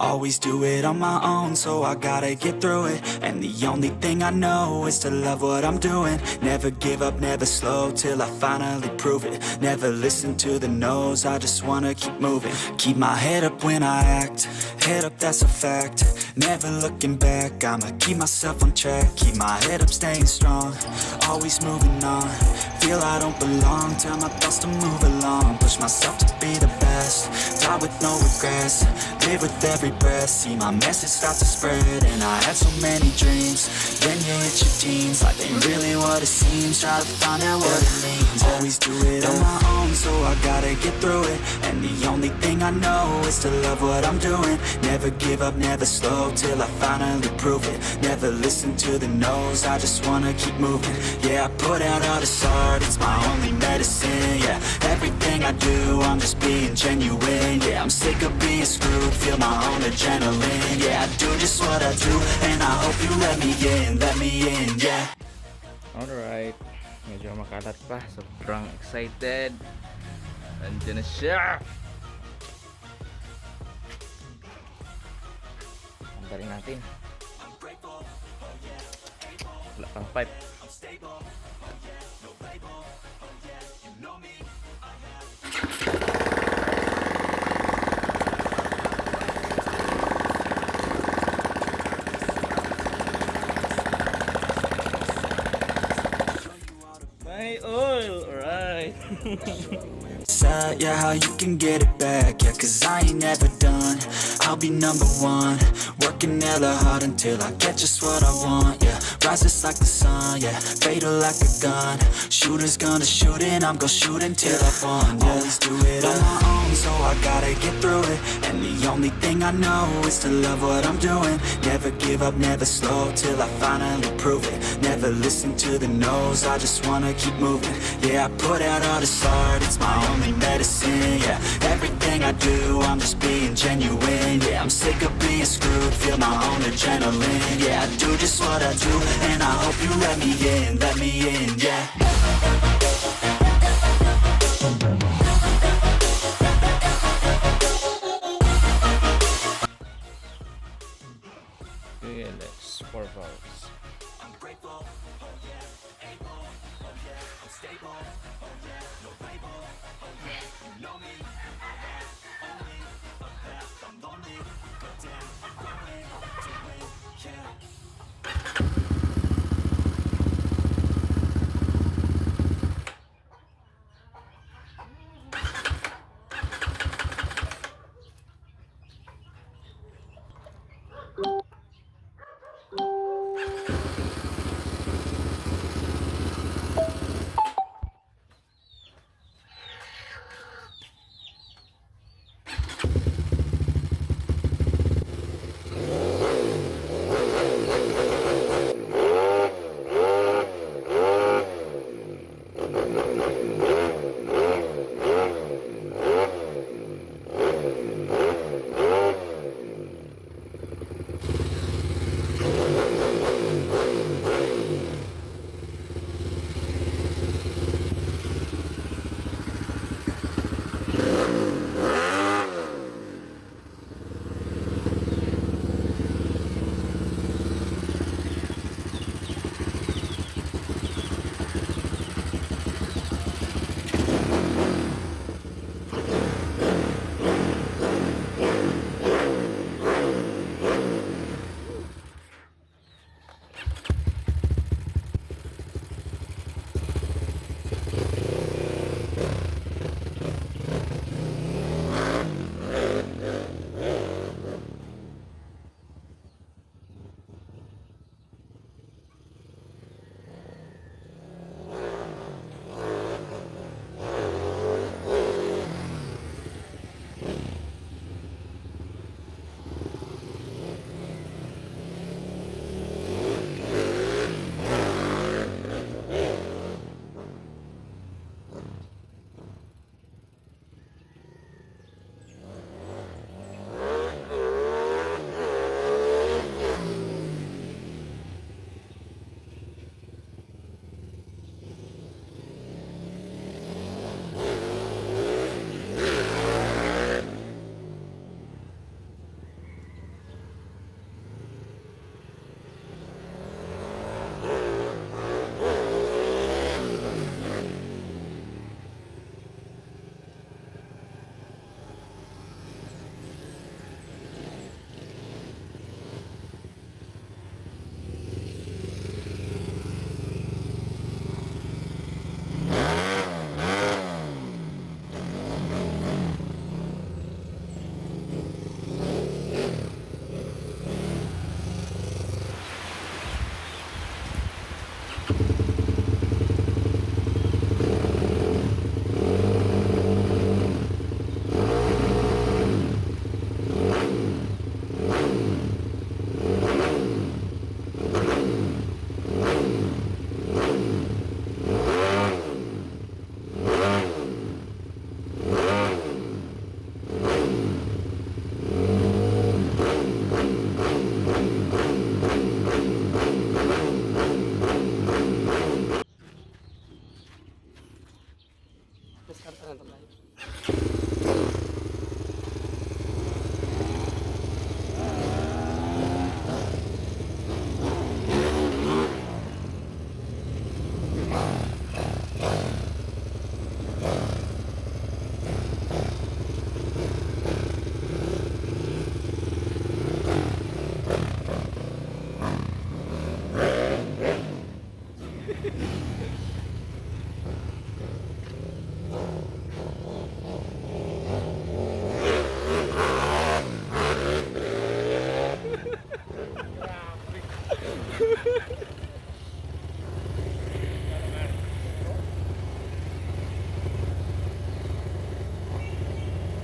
Always do it on my own, so I gotta get through it. And the only thing I know is to love what I'm doing. Never give up, never slow, till I finally prove it. Never listen to the no's, I just wanna keep moving. Keep my head up when I act, head up, that's a fact. Never looking back, I'ma keep myself on track. Keep my head up, staying strong, always moving on. Feel I don't belong, tell my thoughts to move along. Push myself to be the best, die with no regrets. Live with every breath, see my message start to spread. And I had so many dreams, then you hit your teens. Life ain't really what it seems, try to find out what it means. Always do it on my own, so I gotta get through it. And the only thing I know is to love what I'm doing. Never give up, never slow, till I finally prove it. Never listen to the no's, I just wanna keep moving. Yeah, I put out all this art, it's my only medicine. Yeah, everything I do, I'm just being genuine. Yeah, I'm sick of being screwed, feel my own adrenaline. Yeah, I do just what I do, and I hope you let me in, yeah. Alright, medyo makalat pa, sobrang excited. Andiyan na siya. Antarin natin. Wala pang pipe. My oil, alright. Sad, yeah, how you can get it back, yeah, cause I ain't never done. I'll be number one, working hella hard until I get just what I want, yeah. Rises like the sun, yeah, fatal like a gun. Shooter's gonna shoot and I'm gonna shoot until I won, yeah. Always do it on my own, so I gotta get through it. And the only thing I know is to love what I'm doing. Never give up, never slow, till I finally prove it. Never listen to the no's, I just wanna keep moving. Yeah, I put out all this art, it's my only medicine. Yeah, everything I do, I'm just being genuine. Yeah, I'm sick of being screwed, feel my own adrenaline. Yeah, I do just what I do, and I hope you let me in, yeah. KLX 4 valves. I'm grateful, oh yeah, able, oh yeah, I'm stable, oh yeah, no label, oh yeah, you know me, I have only a path, I'm lonely, but damn, I'm growing, doing, yeah.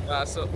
Kaso,